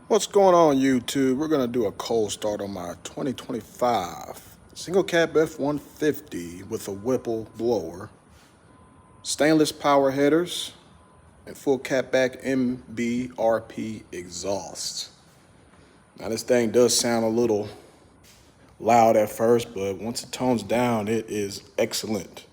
What's going on, YouTube? We're gonna do a cold start on my 2025 single cab F-150 with a Whipple blower, stainless power headers, and full catback MBRP exhaust. Now this thing does sound a little loud at first, but once it tones down, it is excellent.